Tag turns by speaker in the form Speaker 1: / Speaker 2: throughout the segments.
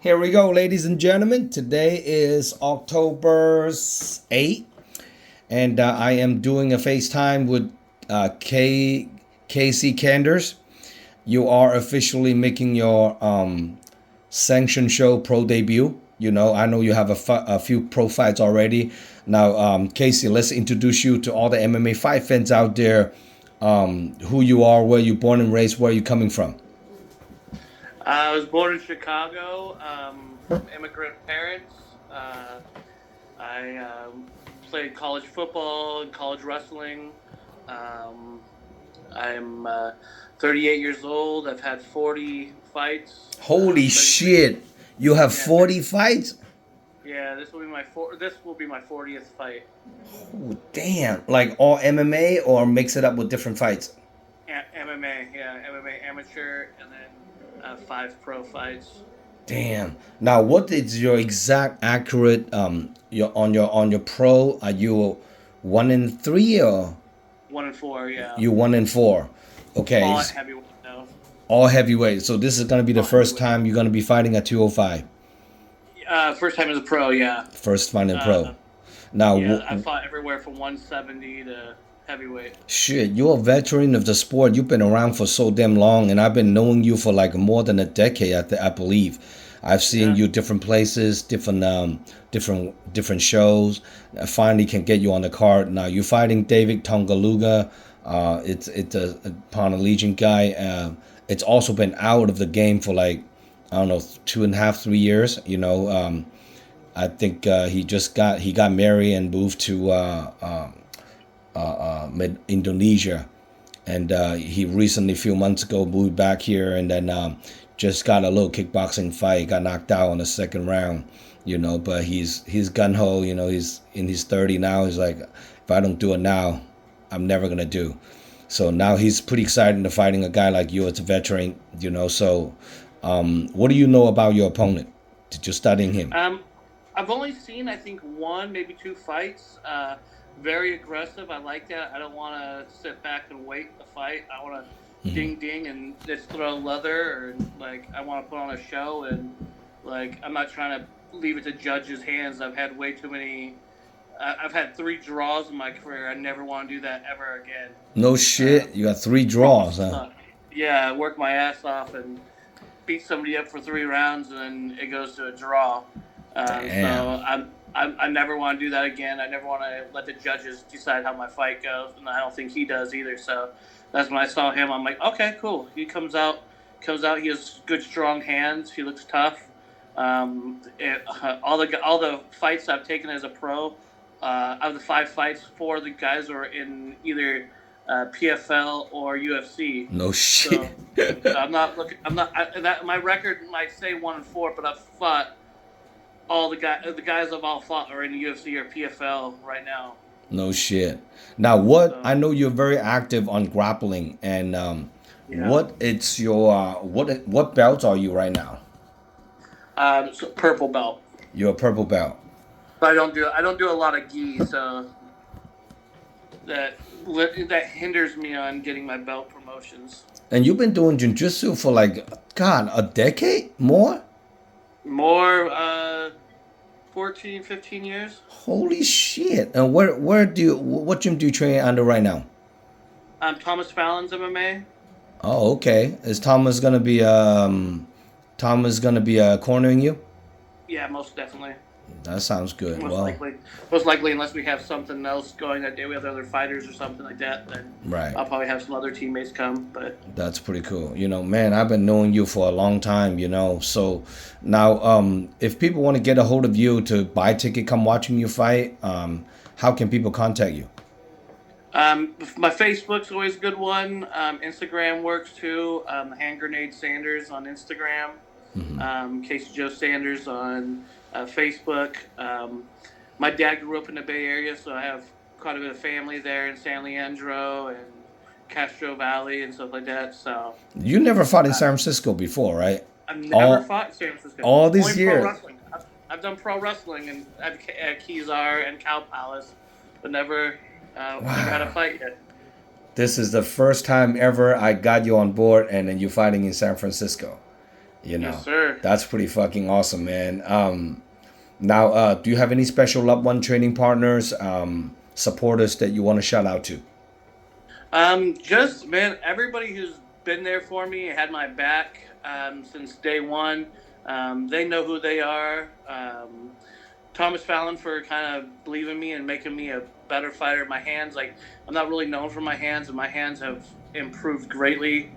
Speaker 1: Here we go, ladies and gentlemen. Today is October 8th, and I am doing a FaceTime with Kacey Canders. You are officially making your sanction show pro debut. I know you have a few pro fights already. Now, Kacey, let's introduce you to all the MMA fight fans out there. Who you are, where you born and raised, where you coming from.
Speaker 2: I was born in Chicago, from immigrant parents. I played college football and college wrestling. I'm 38 years old. I've had 40 fights.
Speaker 1: Holy shit! You have
Speaker 2: Yeah,
Speaker 1: 40 fights?
Speaker 2: yeah. This will be my 40th fight.
Speaker 1: Oh, damn. Like all MMA or mix it up with different fights?
Speaker 2: MMA, yeah, MMA amateur, and then 5 pro fights.
Speaker 1: Damn. Now, what is your exact accurate your pro? Are you 1-3 or
Speaker 2: 1-4, yeah.
Speaker 1: you 1-4? Okay.
Speaker 2: All heavyweight now.
Speaker 1: All heavyweight. So this is gonna be the
Speaker 2: All
Speaker 1: first
Speaker 2: heavyweight.
Speaker 1: time you're gonna be fighting at 205.
Speaker 2: First time as a pro, yeah.
Speaker 1: First fight in pro.
Speaker 2: Uh,
Speaker 1: Now,
Speaker 2: yeah, I fought everywhere from 170 to heavyweight.
Speaker 1: shit, you're a veteran of the sport. You've been around for so damn long, and I've been knowing you for like more than a decade. I believe. I've seen
Speaker 2: Yeah.
Speaker 1: you different places, different shows. I finally can get you on the card. Now you're fighting David Tongaluga. It's a Pawn Legion guy. It's also been out of the game for like I don't know 2.5 3 years. I think he got married and moved to Indonesia, and he recently, a few months ago, moved back here, and then just got a little kickboxing fight. Got knocked out in the second round, But he's gun ho. He's in his 30 now. He's like, if I don't do it now, I'm never gonna do. So now he's pretty excited to fighting a guy like you. It's a veteran, So, what do you know about your opponent? Did you studying him?
Speaker 2: I've only seen, I think, 1, maybe 2 fights. Very aggressive. I like that. I don't want to sit back and wait the fight. I want to ding ding and just throw leather, or I want to put on a show, and I'm not trying to leave it to judges' hands. I've had way too many. I've had 3 draws in my career. I never want to do that ever again.
Speaker 1: No shit. You got 3 draws, huh?
Speaker 2: Yeah, I work my ass off and beat somebody up for 3 rounds, and then it goes to a draw. So I never want to do that again. I never want to let the judges decide how my fight goes, and I don't think he does either. So that's when I saw him. I'm like, okay, cool. He comes out. He has good, strong hands. He looks tough. All the fights I've taken as a pro, out of the 5 fights, 4 of the guys are in either PFL or UFC.
Speaker 1: No shit.
Speaker 2: So I'm not looking. My record might say 1-4, but I've fought. All the guys I've all fought are in the UFC or PFL right now.
Speaker 1: No shit. Now, I know you're very active on grappling, and what it's your what belts are you right now?
Speaker 2: So purple belt.
Speaker 1: You're a purple belt.
Speaker 2: But I don't do a lot of gi, so that hinders me on getting my belt promotions.
Speaker 1: And you've been doing jiu-jitsu for like a decade more?
Speaker 2: More 14, 15 years.
Speaker 1: Holy shit. And what gym do you train under right now?
Speaker 2: Thomas Fallon's MMA.
Speaker 1: Oh, okay. Is Thomas gonna be cornering you?
Speaker 2: Yeah, most definitely.
Speaker 1: That sounds good.
Speaker 2: Most likely, unless we have something else going that day, we have other fighters or something like that, then
Speaker 1: right.
Speaker 2: I'll probably have some other teammates come. But
Speaker 1: that's pretty cool. Man, I've been knowing you for a long time. So now, if people want to get a hold of you to buy a ticket, come watching you fight, how can people contact you?
Speaker 2: My Facebook's always a good one. Instagram works too. Hand Grenade Sanders on Instagram. Casey Joe Sanders on Facebook. My dad grew up in the Bay Area, so I have quite a bit of family there in San Leandro and Castro Valley and stuff like that. So
Speaker 1: you never fought in San Francisco before, right?
Speaker 2: I've never fought in San Francisco.
Speaker 1: All these years.
Speaker 2: Pro wrestling. I've done pro wrestling and at Kezar and Cow Palace, but never had a fight yet.
Speaker 1: This is the first time ever I got you on board, and then you're fighting in San Francisco. You
Speaker 2: Yes,
Speaker 1: know,
Speaker 2: sir.
Speaker 1: that's pretty fucking awesome, man. Now, do you have any special loved one training partners, supporters that you want to shout out to?
Speaker 2: Just man, everybody who's been there for me, had my back since day one. They know who they are. Thomas Fallon for kind of believing in me and making me a better fighter. My hands, like I'm not really known for my hands, and my hands have improved greatly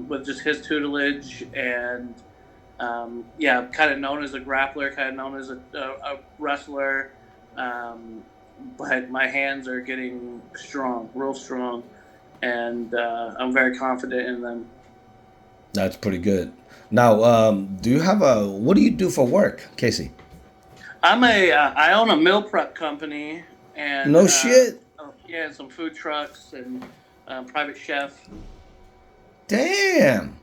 Speaker 2: with just his tutelage. And yeah, kind of known as a grappler, kind of known as a wrestler. Um, but my hands are getting strong, real strong, and I'm very confident in them.
Speaker 1: That's pretty good. Now, do you have a what do you do for work, Casey?
Speaker 2: I own a meal prep company, and
Speaker 1: No shit.
Speaker 2: oh, yeah, and some food trucks and private chef.
Speaker 1: Damn.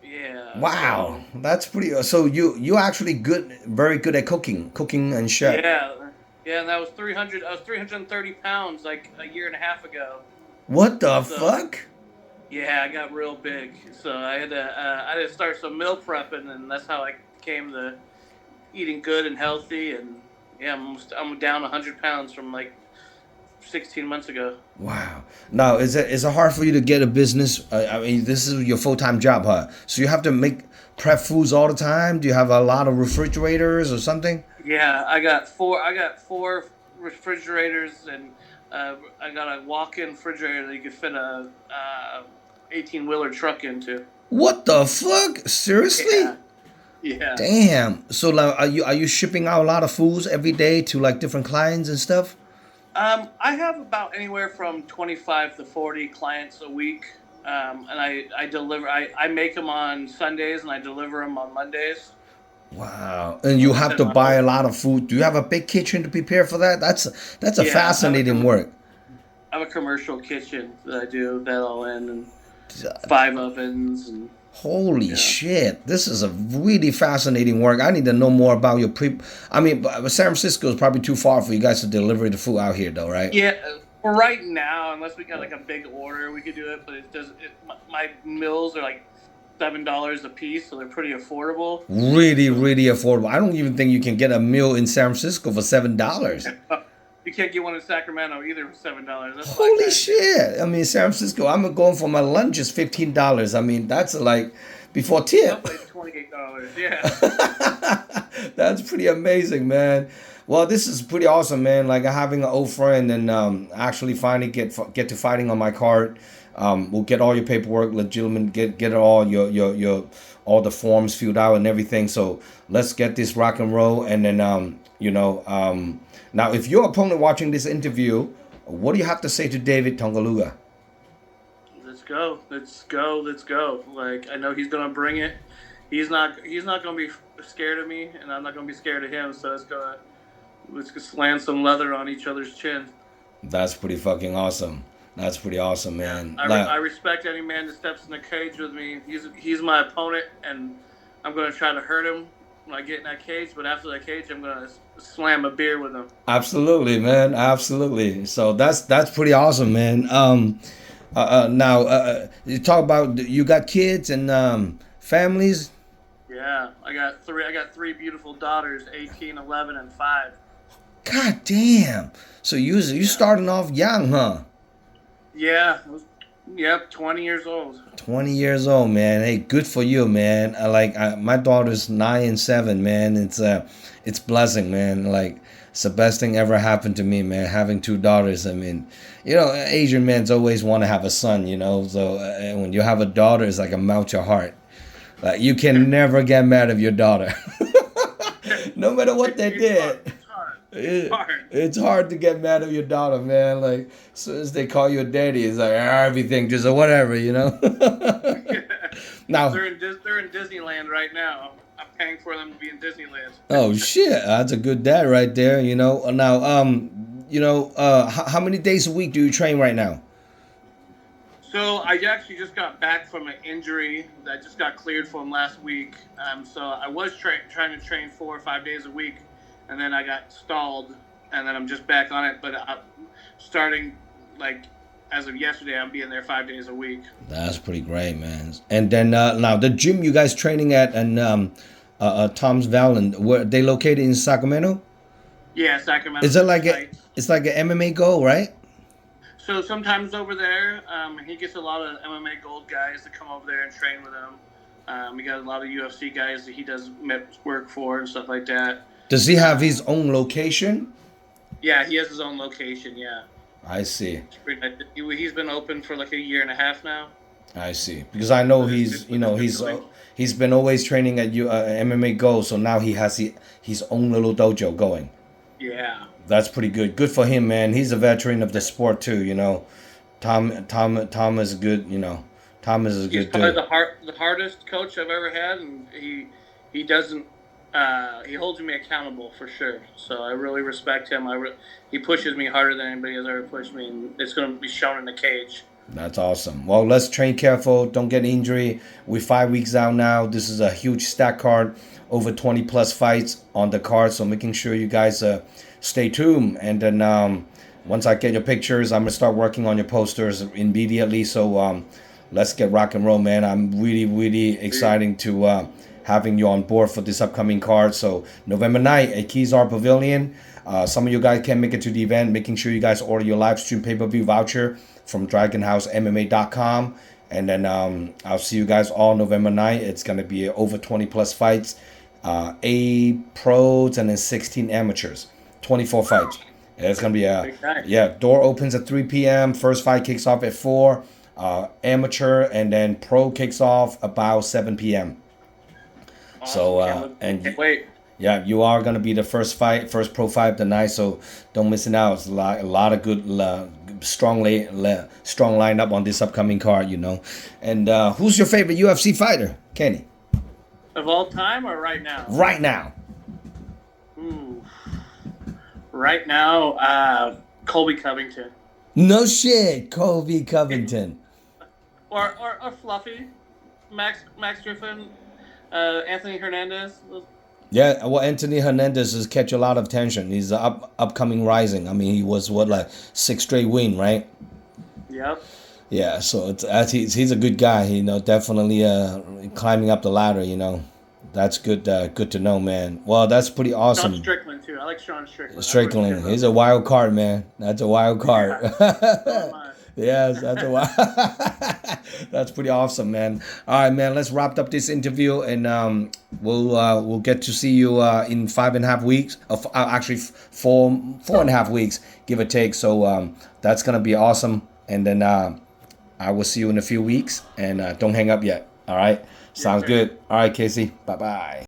Speaker 2: Yeah,
Speaker 1: Wow,
Speaker 2: so
Speaker 1: that's pretty. So you actually good, very good at cooking and chef.
Speaker 2: yeah, yeah, and that was 300. I was 330 pounds like a year and a half ago.
Speaker 1: What the
Speaker 2: So
Speaker 1: fuck?
Speaker 2: yeah, I got real big. So I had to start some meal prepping, and that's how I came to eating good and healthy. And yeah, I'm down 100 pounds from like 16 months ago.
Speaker 1: Wow. Now, is it hard for you to get a business? I mean, this is your full time job, huh? So you have to make prep foods all the time. Do you have a lot of refrigerators or something?
Speaker 2: Yeah, I got four. I got four refrigerators, and I got a walk-in refrigerator that you could fit a 18-wheeler truck into.
Speaker 1: What the fuck? Seriously?
Speaker 2: Yeah, yeah.
Speaker 1: Damn. So like, are you shipping out a lot of foods every day to like different clients and stuff?
Speaker 2: I have about anywhere from 25 to 40 clients a week, and I deliver. I make them on Sundays, and I deliver them on Mondays.
Speaker 1: Wow. And you
Speaker 2: So
Speaker 1: have
Speaker 2: depending
Speaker 1: to
Speaker 2: on
Speaker 1: buy
Speaker 2: how.
Speaker 1: a lot of food. Do you have a big kitchen to prepare for that? That's a
Speaker 2: Yeah,
Speaker 1: fascinating work.
Speaker 2: I have a commercial kitchen that I do that all in, and 5 ovens, and
Speaker 1: Holy
Speaker 2: yeah.
Speaker 1: shit. This is a really fascinating work. I need to know more about your pre. I mean, but San Francisco is probably too far for you guys to deliver the food out here, though, right?
Speaker 2: Yeah, for right now, unless we got like a big order, we could do it. But it does. My meals are like $7 a piece, so they're pretty affordable.
Speaker 1: Really,
Speaker 2: So
Speaker 1: really affordable. I don't even think you can get a meal in San Francisco for $7.
Speaker 2: you can't get one in Sacramento either for $7. That's why I
Speaker 1: Holy
Speaker 2: kind of just
Speaker 1: shit! I mean, San Francisco. I'm going for my lunch is $15. I mean, that's like before tip.
Speaker 2: Subway's $28. Yeah,
Speaker 1: That's pretty amazing, man. Well, this is pretty awesome, man. Like having an old friend and actually finally get to fighting on my card. We'll get all your paperwork legitimate. Get all your all the forms filled out and everything. So let's get this rock and roll. And then now if your opponent watching this interview, what do you have to say to David Tongaluga?
Speaker 2: let's go, let's go, let's go. Like I know he's gonna bring it. He's not gonna be scared of me, and I'm not gonna be scared of him. So let's just land some leather on each other's chin.
Speaker 1: That's pretty fucking awesome. That's pretty awesome,
Speaker 2: Yeah,
Speaker 1: man.
Speaker 2: I respect any man that steps in the cage with me. He's my opponent, and I'm gonna try to hurt him when I get in that cage. But after that cage, I'm gonna slam a beer with him.
Speaker 1: Absolutely, man. Absolutely. So that's pretty awesome, man. Now you talk about you got kids and families.
Speaker 2: Yeah, I got three. I got three beautiful daughters, 18, 11, and 5.
Speaker 1: God damn. So you
Speaker 2: Yeah,
Speaker 1: starting off young, huh?
Speaker 2: yeah, yep, 20 years old.
Speaker 1: 20 years old, man. Hey, good for you, man. My daughter's 9 and 7, man. It's blessing, man. Like it's the best thing ever happened to me, man. Having two daughters. I mean, Asian men's always want to have a son, So when you have a daughter, it's like a melt your heart. Like you can never get mad at your daughter, no matter what they
Speaker 2: It's hard.
Speaker 1: did.
Speaker 2: It's hard. It's
Speaker 1: It,
Speaker 2: hard.
Speaker 1: it's hard to get mad at your daughter, man. Like as soon as they call you a daddy, it's like everything just whatever. Now,
Speaker 2: They're in Disneyland right now. I'm paying for them to be in Disneyland.
Speaker 1: oh shit, that's a good dad right there. Now, how many days a week do you train right now?
Speaker 2: So I actually just got back from an injury that just got cleared from last week. So I was trying to train 4 or 5 days a week, and then I got stalled, and then I'm just back on it. But I'm starting like as of yesterday, I'm being there 5 days a week.
Speaker 1: That's pretty great, man. And then now the gym you guys training at and Tom's Valley, where they located in Sacramento?
Speaker 2: Yeah, Sacramento
Speaker 1: Is it like
Speaker 2: Heights.
Speaker 1: it's like an MMA goal, right?
Speaker 2: So sometimes over there, he gets a lot of MMA Gold guys to come over there and train with him. We got a lot of UFC guys that he does work for and stuff like that.
Speaker 1: Does he have his own location?
Speaker 2: Yeah, he has his own location. Yeah,
Speaker 1: I see.
Speaker 2: he's been open for like a year and a half now.
Speaker 1: I see. Because I know he's been always training at MMA Go, so now he has his own little dojo going.
Speaker 2: Yeah.
Speaker 1: That's pretty good. Good for him, man. He's a veteran of the sport too, you know. Tom is good, you know. Tom is a
Speaker 2: He's
Speaker 1: good
Speaker 2: probably
Speaker 1: dude.
Speaker 2: the hardest coach I've ever had, and he doesn't he holds me accountable for sure. So I really respect him. He pushes me harder than anybody has ever pushed me, and it's going to be shown in the cage.
Speaker 1: That's awesome. Well, let's train careful. Don't get injury. We're 5 weeks out now. This is a huge stack card. Over 20 plus fights on the card. So making sure you guys stay tuned. And then once I get your pictures, I'm going to start working on your posters immediately. So let's get rock and roll, man. I'm really, really excited to having you on board for this upcoming card. So November 9th at Keys Art Pavilion. Some of you guys can't make it to the event. Making sure you guys order your live stream pay-per-view voucher from DragonHouseMMA.com. And then I'll see you guys all November 9th. It's going to be over 20 plus fights. 8 pros and then 16 amateurs. 24 fights. It's going to be door opens at 3 p.m. First fight kicks off at 4. Amateur and then pro kicks off about 7 p.m.
Speaker 2: Awesome.
Speaker 1: So,
Speaker 2: wait.
Speaker 1: Yeah, you are going to be the first pro fight of the night, so don't miss it out. It's a lot of good, strong lineup on this upcoming card, you know. And who's your favorite UFC fighter, Kenny?
Speaker 2: Of all time or right now?
Speaker 1: Right now.
Speaker 2: Ooh. Right now, Colby Covington.
Speaker 1: No shit, Colby Covington.
Speaker 2: Or Fluffy, Max Griffin, Anthony Hernandez.
Speaker 1: Yeah, well, Anthony Hernandez has catch a lot of attention. He's upcoming rising. I mean, he was like 6 straight win, right?
Speaker 2: Yep.
Speaker 1: Yeah, so he's a good guy. You know, definitely climbing up the ladder. You know, that's good. Good to know, man. Well, that's pretty awesome.
Speaker 2: Sean Strickland too. I like Sean Strickland.
Speaker 1: Strickland, he's a wild card, man. That's a wild card.
Speaker 2: Yeah.
Speaker 1: Yes, that's a wild. That's pretty awesome, man. All right, man. Let's wrap up this interview, and we'll get to see you in 5.5 weeks. Actually, 4.5 weeks, give or take. So that's gonna be awesome. And then I will see you in a few weeks. And don't hang up yet. All right. Sounds good. All right, Kacey. Bye bye.